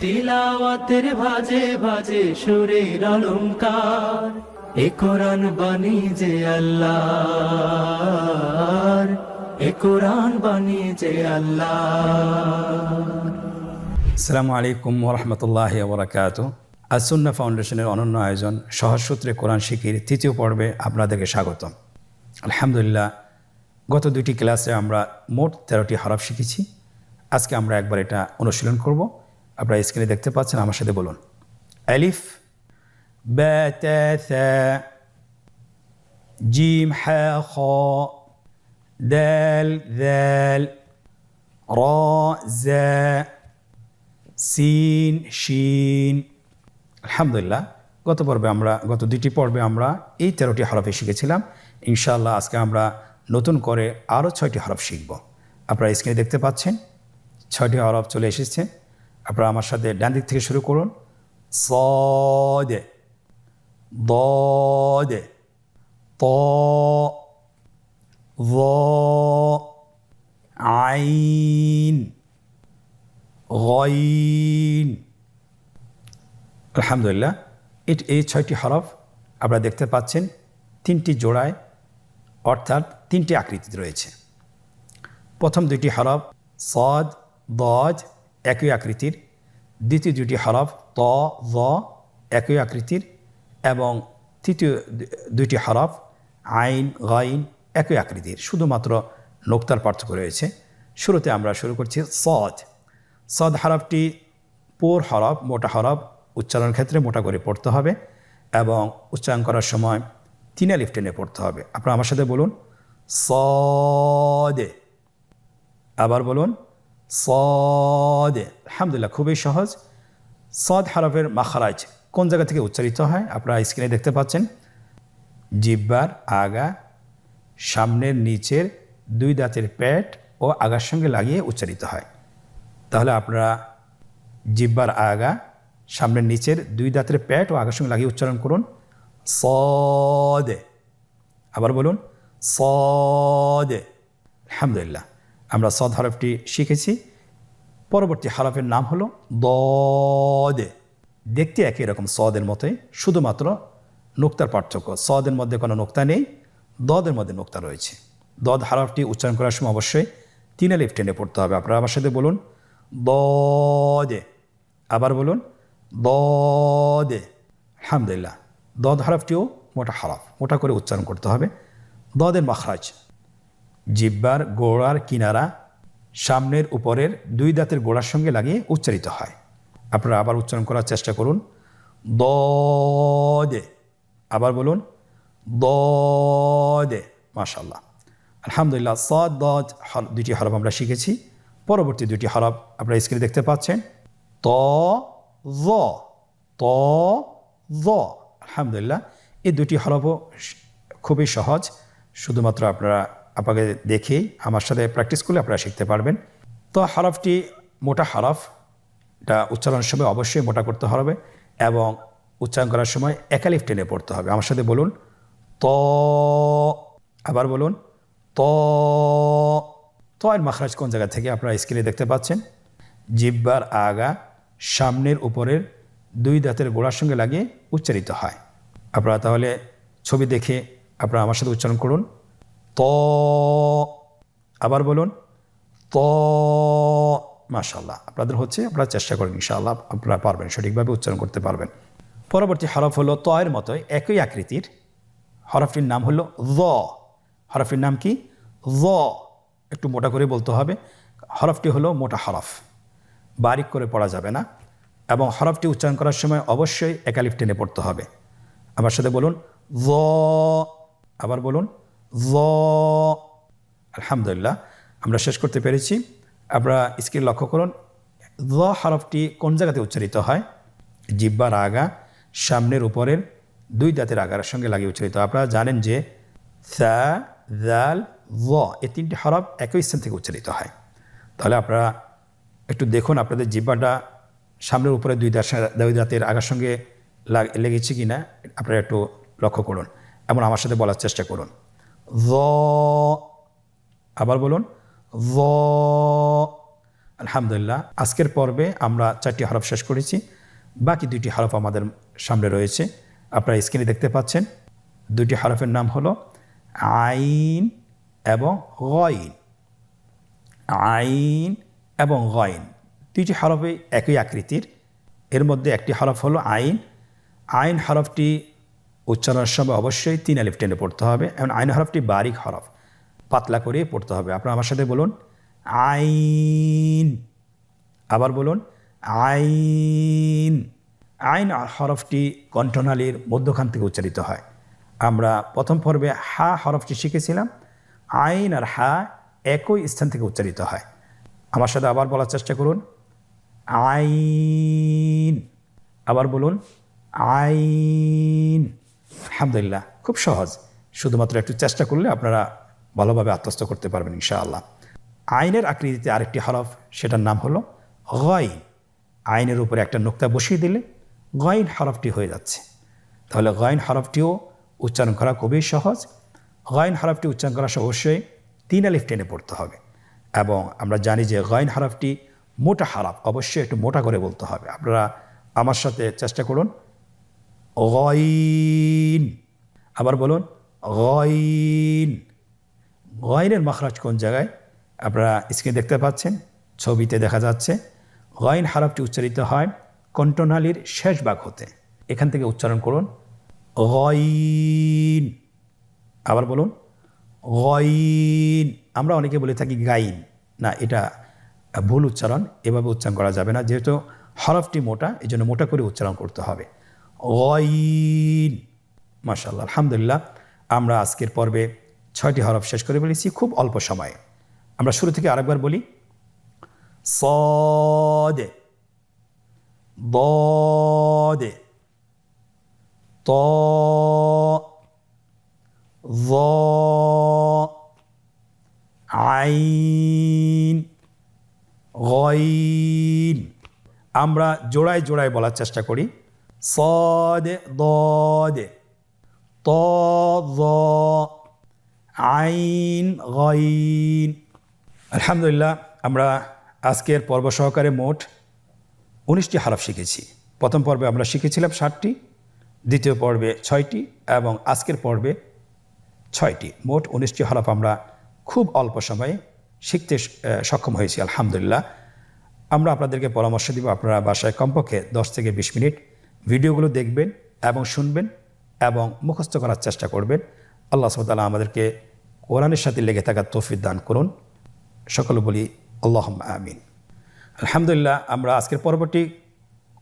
তিলাওয়াতের ভাজে ভাজে সুরের অলংকার, এ কোরআন বাণী যে আল্লাহর, এ কোরআন বাণী যে আল্লাহর। আসসালামু আলাইকুম ওরহমতুল্লাহি ওবরাকাতুহু। আস-সুন্নাহ ফাউন্ডেশনের অনন্য আয়োজন সহজ সূত্রে কোরআন শিখির তৃতীয় পর্বে আপনাদেরকে স্বাগতম। আলহামদুলিল্লাহ, গত দুটি ক্লাসে আমরা মোট 13টি হরফ শিখেছি। আজকে আমরা একবার এটা অনুশীলন করব। আপনারা স্ক্রিনে দেখতে পাচ্ছেন, আমার সাথে বলুন। আলিফ, বা, তা, সা, জিম, হা, খ, দাল, যাল, রা, জা, সিন, শিন। আলহামদুলিল্লাহ, গত দুটি পর্বে আমরা এই 13টি হরফে শিখেছিলাম। ইনশাআল্লাহ আজকে আমরা নতুন করে আরও 6টি হরফ শিখব। আপনারা স্ক্রিনে দেখতে পাচ্ছেন 6টি হরফ চলে এসেছে। আপনারা আমার সাথে ডান দিক থেকে শুরু করুন। صاد ضاد طاء ظاء عين গয়িন। আলহামদুলিল্লাহ, এই 6টি হরফ আপনারা দেখতে পাচ্ছেন 3টি জোড়ায়, অর্থাৎ 3টি আকৃতিতে রয়েছে। প্রথম দুটি হরফ সদ, দজ একই আকৃতির, দ্বিতীয় দুটি হরফ ত, জ একই আকৃতির, এবং তৃতীয় দুটি হরফ আইন, গাইন একই আকৃতির, শুধুমাত্র নোক্তার পার্থক্য রয়েছে। শুরুতে আমরা শুরু করছি সদ। সদ হরফটি পুর হরফ, মোটা হরফ, উচ্চারণের ক্ষেত্রে মোটা করে পড়তে হবে এবং উচ্চারণ করার সময় 3 আলিফ টেনে পড়তে হবে। আপনারা আমার সাথে বলুন সদে। আবার বলুন সদে। আলহামদুলিল্লাহ, খুবই সহজ। সদ হরফের মাখরাজ কোন জায়গা থেকে উচ্চারিত হয় আপনারা স্ক্রিনে দেখতে পাচ্ছেন। জিহ্বার আগা, সামনের নিচের 2 দাঁতের পেট ও আগার সঙ্গে লাগিয়ে উচ্চারিত হয়। তাহলে আপনারা জিহ্বার আগা, সামনের নিচের 2 দাঁতের পেট ও আগার সঙ্গে লাগিয়ে উচ্চারণ করুন সদে। আবার বলুন সদে। আলহামদুলিল্লাহ, আমরা সদ হরফটি শিখেছি। পরবর্তী হরফের নাম হলো দদে। দেখতে একই রকম সদের মতোই, শুধুমাত্র নোক্তার পার্থক্য। সদের মধ্যে কোনো নোক্তা নেই, দদের মধ্যে নোক্তা রয়েছে। দদ হরফটি উচ্চারণ করার সময় অবশ্যই 3 আলিফ টেনে পড়তে হবে। আপনারা আমার সাথে বলুন দদে। আবার বলুন দদে। আলহামদুলিল্লাহ, দদ হরফটিও মোটা হরফ, মোটা করে উচ্চারণ করতে হবে। দদের মাখরাজ জিহ্বার গোড়ার কিনারা সামনের উপরের 2 দাঁতের গোড়ার সঙ্গে লাগিয়ে উচ্চারিত হয়। আপনারা আবার উচ্চারণ করার চেষ্টা করুন দদে। আবার বলুন দদে। মাশাআল্লাহ, আলহামদুলিল্লাহ, সদ দদ দুটি হরফ আমরা শিখেছি। পরবর্তী দুটি হরফ আপনারা স্ক্রিনে দেখতে পাচ্ছেন। ত, জ, ত, জ। আলহামদুলিল্লাহ, এই দুটি হরফও খুবই সহজ। শুধুমাত্র আপনারা আপনাকে দেখেই আমার সাথে প্র্যাকটিস করলে আপনারা শিখতে পারবেন। তো হরফটি মোটা হরফ, এটা উচ্চারণের সময় অবশ্যই মোটা করতে হবে এবং উচ্চারণ করার সময় 1 আলিফ টেনে পড়তে হবে। আমার সাথে বলুন ত। আবার বলুন ত। ত এর মাখরাজ কোন জায়গা থেকে আপনারা স্ক্রিনে দেখতে পাচ্ছেন। জিহ্বার আগা, সামনের উপরের 2 দাঁতের গোড়ার সঙ্গে লাগিয়ে উচ্চারিত হয়। আপনারা তাহলে ছবি দেখে আপনারা আমার সাথে উচ্চারণ করুন ত। আবার বলুন ত। মাশাআল্লাহ, আপনাদের হচ্ছে, আপনারা চেষ্টা করেন, ইনশাআল্লাহ আপনারা পারবেন, সঠিকভাবে উচ্চারণ করতে পারবেন। পরবর্তী হরফ হলো ত এর মতোই একই আকৃতির। হরফটির নাম হলো জ। হরফটির নাম কি? জ। একটু মোটা করে বলতে হবে। হরফটি হলো মোটা হরফ, বারিক করে পড়া যাবে না এবং হরফটি উচ্চারণ করার সময় অবশ্যই 1 আলিফ টেনে পড়তে হবে। আমার সাথে বলুন জ। আবার বলুন জ। আলহামদুলিল্লাহ, আমরা শেষ করতে পেরেছি। আপনারা স্ক্রিন লক্ষ্য করুন, জ হরফটি কোন জায়গাতে উচ্চারিত হয়। জিহ্বার আগা, সামনের উপরের 2 দাঁতের আগার সঙ্গে লাগিয়ে উচ্চারিত। আপনারা জানেন যে সা, জাল, জ এই 3টি হরফ একই স্থান থেকে উচ্চারিত হয়। তাহলে আপনারা একটু দেখুন আপনাদের জিহ্বাটা সামনের উপরে 2 দাঁতের আগার সঙ্গে লেগেছে কি না, আপনারা একটু লক্ষ্য করুন এবং আমার সাথে বলার চেষ্টা করুন জ। আবার বলুন জ। আলহামদুলিল্লাহ, আজকের পর্বে আমরা 4টি হরফ শেষ করেছি। বাকি 2টি হরফ আমাদের সামনে রয়েছে, আপনারা স্ক্রিনে দেখতে পাচ্ছেন। 2টি হরফের নাম হলো আইন এবং গইন। আইন এবং গইন 2টি হরফে একই আকৃতির। এর মধ্যে একটি হরফ হলো আইন। আইন হরফটি উচ্চারণের সময় অবশ্যই 3 আলিফ টেনে পড়তে হবে এবং আইন হরফটি বারিক হরফ, পাতলা করে পড়তে হবে। আপনারা আমার সাথে বলুন আইন। আবার বলুন আইন। আইন হরফটি কণ্ঠনালীর মধ্যখান থেকে উচ্চারিত হয়। আমরা প্রথম পর্বে হা হরফটি শিখেছিলাম। আইন আর হা একই স্থান থেকে উচ্চারিত হয়। আমার সাথে আবার বলার চেষ্টা করুন আইন। আবার বলুন আইন। আলহামদুলিল্লাহ, খুব সহজ। শুধুমাত্র একটু চেষ্টা করলে আপনারা ভালোভাবে আত্মস্থ করতে পারবেন ইনশাআল্লাহ। আইনের আকৃতিতে আরেকটি হরফ, সেটার নাম হলো গইন। আইনের উপরে একটা নোক্তা বসিয়ে দিলে গইন হরফটি হয়ে যাচ্ছে। তাহলে গইন হরফটিও উচ্চারণ করা খুবই সহজ। গইন হরফটি উচ্চারণ করা অবশ্যই 3 আলিফ টেনে পড়তে হবে এবং আমরা জানি যে গইন হরফটি মোটা হরফ, অবশ্যই একটু মোটা করে বলতে হবে। আপনারা আমার সাথে চেষ্টা করুন গইন। আবার বলুন গইন। গইনের মাখরাজ কোন জায়গায় আপনারা স্ক্রিনে দেখতে পাচ্ছেন, ছবিতে দেখা যাচ্ছে। গইন হরফটি উচ্চারিত হয় কণ্ঠনালীর শেষ ভাগ হতে। এখান থেকে উচ্চারণ করুন গইন। আবার বলুন গইন। আমরা অনেকে বলে থাকি গাইন, না, এটা ভুল উচ্চারণ। এভাবে উচ্চারণ করা যাবে না, যেহেতু হরফটি মোটা, এই জন্য মোটা করে উচ্চারণ করতে হবে গইন। মাশাআল্লাহ, আলহামদুলিল্লাহ, আমরা আজকের পর্বে 6টি হরফ শেষ করে ফেলেছি খুব অল্প সময়ে। আমরা শুরু থেকে আরেকবার বলি صاد ضاد طاء ظاء আইন গইন। আমরা জোড়ায় জোড়ায় বলার চেষ্টা করি صاد ضاد طاء ظاء আইন গইন। আলহামদুলিল্লাহ, আমরা আজকের পর্ব সহকারে মোট 19টি হরফ শিখেছি। প্রথম পর্বে আমরা শিখেছিলাম 7টি, দ্বিতীয় পর্বে 6টি এবং আজকের পর্বে 6টি। মোট 19টি হরফ আমরা খুব অল্প সময়ে শিখতে সক্ষম হয়েছি আলহামদুলিল্লাহ। আমরা আপনাদেরকে পরামর্শ দিব, আপনারা বাসায় কমপক্ষে 10 থেকে 20 মিনিট ভিডিওগুলো দেখবেন এবং শুনবেন এবং মুখস্থ করার চেষ্টা করবেন। আল্লাহ সুবহানাহু ওয়া তাআলা আমাদেরকে কোরআনের সাথে লেগে থাকার তৌফিক দান করুন। সকলে বলি আল্লাহুম্মা আমিন। আলহামদুলিল্লাহ, আমরা আজকের পর্বটি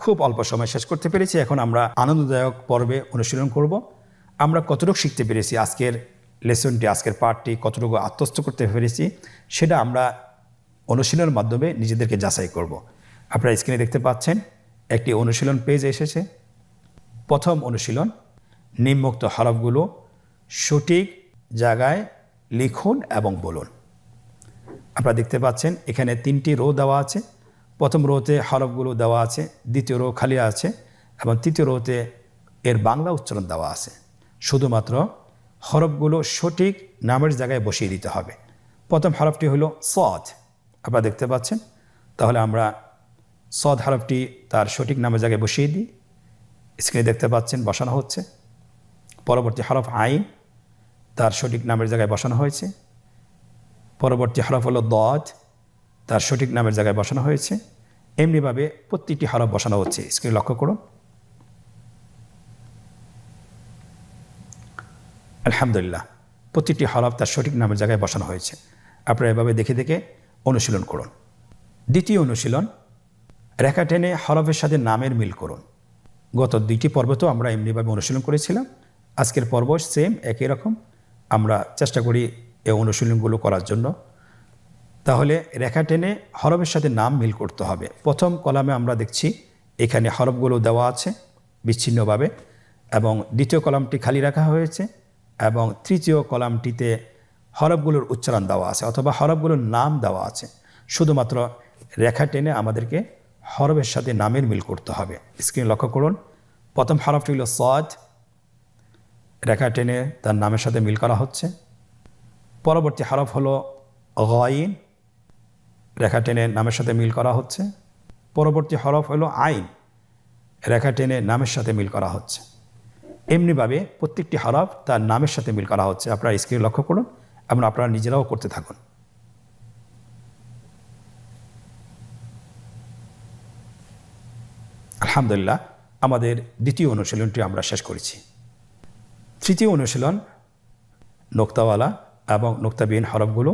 খুব অল্প সময় শেষ করতে পেরেছি। এখন আমরা আনন্দদায়ক পর্বে অনুশীলন করব। আমরা কতটুকু শিখতে পেরেছি, আজকের লেসনটি, আজকের পাঠটি কতটুকু আত্মস্থ করতে পেরেছি, সেটা আমরা অনুশীলনের মাধ্যমে নিজেদেরকে যাচাই করব। আপনারা স্ক্রিনে দেখতে পাচ্ছেন একটি অনুশীলন পেজ এসেছে। প্রথম অনুশীলন, নিম্নোক্ত হরফগুলো সঠিক জায়গায় লিখুন এবং বলুন। আপনারা দেখতে পাচ্ছেন এখানে 3টি রো দেওয়া আছে। প্রথম রোতে হরফগুলো দেওয়া আছে, দ্বিতীয় রো খালি আছে এবং তৃতীয় রোতে এর বাংলা উচ্চারণ দেওয়া আছে। শুধুমাত্র হরফগুলো সঠিক নামের জায়গায় বসিয়ে দিতে হবে। প্রথম হরফটি হলো সদ, আপনারা দেখতে পাচ্ছেন। তাহলে আমরা সদ হরফটি তার সঠিক নামের জায়গায় বসিয়ে দিই। স্ক্রিনে দেখতে পাচ্ছেন বসানো হচ্ছে। পরবর্তী হরফ আইন, তার সঠিক নামের জায়গায় বসানো হয়েছে। পরবর্তী হরফ হলো দদ, তার সঠিক নামের জায়গায় বসানো হয়েছে। এমনিভাবে প্রত্যেকটি হরফ বসানো হচ্ছে। স্ক্রিনে লক্ষ্য করুন। আলহামদুলিল্লাহ, প্রতিটি হরফ তার সঠিক নামের জায়গায় বসানো হয়েছে। আপনারা এভাবে দেখে দেখে অনুশীলন করুন। দ্বিতীয় অনুশীলন, রেখা টেনে হরফের সাথে নামের মিল করুন। গত 2টি পর্ব তো আমরা এমনিভাবে অনুশীলন করেছিলাম। আজকের পর্ব সেম একই রকম। আমরা চেষ্টা করি এই অনুশীলনগুলো করার জন্য। তাহলে রেখা টেনে হরফের সাথে নাম মিল করতে হবে। প্রথম কলামে আমরা দেখছি এখানে হরফগুলো দেওয়া আছে বিচ্ছিন্নভাবে এবং দ্বিতীয় কলামটি খালি রাখা হয়েছে এবং তৃতীয় কলামটিতে হরফগুলোর উচ্চারণ দেওয়া আছে অথবা হরফগুলোর নাম দেওয়া আছে। শুধুমাত্র রেখা টেনে আমাদেরকে হরফের সাথে নামের মিল করতে হবে। স্ক্রিনে লক্ষ্য করুন। প্রথম হরফটি হলো সদ, রেখা টেনে তার নামের সাথে মিল করা হচ্ছে। পরবর্তী হরফ হলো গইন, রেখা টেনে নামের সাথে মিল করা হচ্ছে। পরবর্তী হরফ হলো আইন, রেখা টেনে নামের সাথে মিল করা হচ্ছে। এমনিভাবে প্রত্যেকটি হরফ তার নামের সাথে মিল করা হচ্ছে। আপনারা স্ক্রিনে লক্ষ্য করুন এবং আপনারা নিজেরাও করতে থাকুন। আলহামদুলিল্লাহ, আমাদের দ্বিতীয় অনুশীলনটি আমরা শেষ করেছি। তৃতীয় অনুশীলন, নোক্তাওয়ালা এবং নোক্তাবিহীন হরফগুলো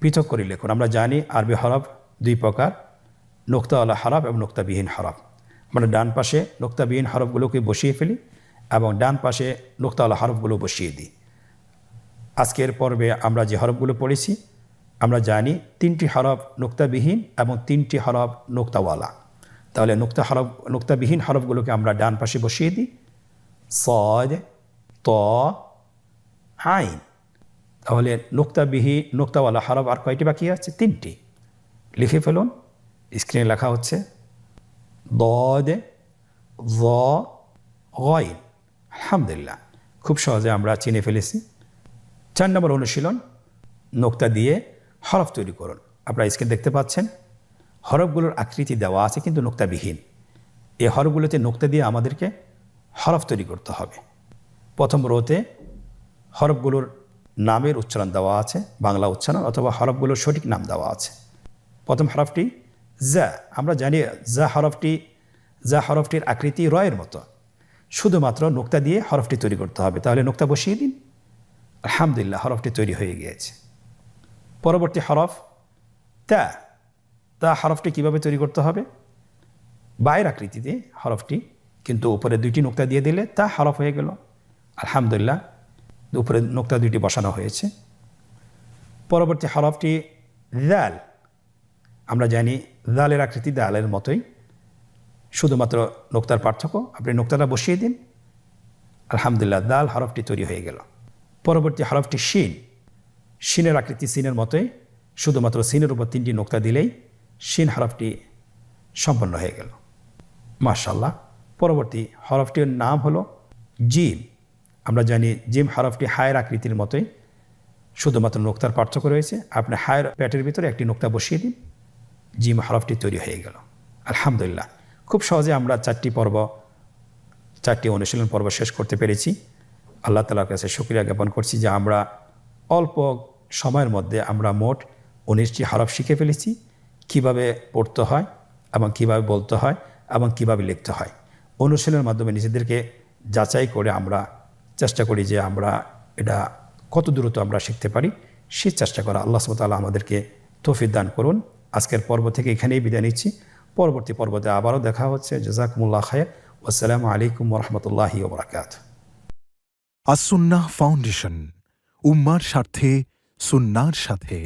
পৃথক করে লিখুন। আমরা জানি আরবি হরফ দুই প্রকার, নোক্তাওয়ালা হরফ এবং নোক্তাবিহীন হরফ। আমরা ডান পাশে নোক্তাবিহীন হরফগুলোকে বসিয়ে ফেলি এবং ডান পাশে নোক্তাওয়ালা হরফগুলো বসিয়ে দিই। আজকের পর্বে আমরা যে হরফগুলো পড়েছি, আমরা জানি 3টি হরফ নোক্তাবিহীন এবং 3টি হরফ নোক্তাওয়ালা। তাহলে নোক্তাবিহীন হরফগুলোকে আমরা ডান পাশে বসিয়ে দিই। সদ, ত, আইন। তাহলে নোক্তাওয়ালা হরফ আর কয়টি বাকি আছে? 3টি। লিখে ফেলুন, স্ক্রিনে লেখা হচ্ছে দদ, য, গইন। আলহামদুলিল্লাহ, খুব সহজে আমরা চিনে ফেলেছি। 4 নম্বর অনুশীলন, নোক্তা দিয়ে হরফ তৈরি করুন। আপনারা স্ক্রিনে দেখতে পাচ্ছেন হরফগুলোর আকৃতি দেওয়া আছে কিন্তু নোক্তাবিহীন। এই হরফগুলোতে নোক্তা দিয়ে আমাদেরকে হরফ তৈরি করতে হবে। প্রথম রোতে হরফগুলোর নামের উচ্চারণ দেওয়া আছে, বাংলা উচ্চারণ অথবা হরফগুলোর সঠিক নাম দেওয়া আছে। প্রথম হরফটি যা। আমরা জানি যা হরফটির আকৃতি রয়ের মতো, শুধুমাত্র নোক্তা দিয়ে হরফটি তৈরি করতে হবে। তাহলে নোক্তা বসিয়ে দিন। আলহামদুলিল্লাহ, হরফটি তৈরি হয়ে গিয়েছে। পরবর্তী হরফ তা। তা হরফটি কীভাবে তৈরি করতে হবে? বায়ের আকৃতিতে হরফটি, কিন্তু উপরে 2টি নোক্তা দিয়ে দিলে তা হরফ হয়ে গেল। আলহামদুলিল্লাহ, উপরে নোক্তা 2টি বসানো হয়েছে। পরবর্তী হরফটি দাল। আমরা জানি দালের আকৃতি দালের মতোই, শুধুমাত্র নোক্তার পার্থক্য। আপনি নোক্তাটা বসিয়ে দিন। আলহামদুলিল্লাহ, দাল হরফটি তৈরি হয়ে গেল। পরবর্তী হরফটি শিন। শিনের আকৃতি সিনের মতোই, শুধুমাত্র সিনের উপর 3টি নোক্তা দিলেই শিন হরফটি সম্পন্ন হয়ে গেল। মাশাআল্লাহ। পরবর্তী হরফটির নাম হলো জিম। আমরা জানি জিম হরফটি হায়ের আকৃতির মতোই, শুধুমাত্র নোক্তার পার্থক্য রয়েছে। আপনি হায়ের প্যাটের ভিতরে একটি নোক্তা বসিয়ে দিন, জিম হরফটি তৈরি হয়ে গেল। আলহামদুলিল্লাহ, খুব সহজে আমরা 4টি অনুশীলন পর্ব শেষ করতে পেরেছি। আল্লাহ তাআলার কাছে শুকরিয়া জ্ঞাপন করছি যে আমরা অল্প সময়ের মধ্যে আমরা মোট 19টি হরফ শিখে ফেলেছি। কিভাবে পড়তে হয় এবং কিভাবে বলতে হয় এবং কিভাবে লিখতে হয়, অনুশীলনের মাধ্যমে নিজেদেরকে যাচাই করে আমরা চেষ্টা করি যে আমরা এটা কত দ্রুত আমরা শিখতে পারি, সেই চেষ্টা করা। আল্লাহ সুবহানাহু ওয়া তাআলা আমাদেরকে তৌফিক দান করুন। আজকের পর্ব থেকে এখানেই বিদায় নিচ্ছি। পরবর্তী পর্বতে আবারও দেখা হচ্ছে। জাযাকুমুল্লাহ খায়র। আসসালামু আলাইকুম ওয়া রাহমাতুল্লাহি ওয়া বারাকাতুহু। আস-সুন্নাহ ফাউন্ডেশন, উম্মার স্বার্থে সুন্নাহর সাথে।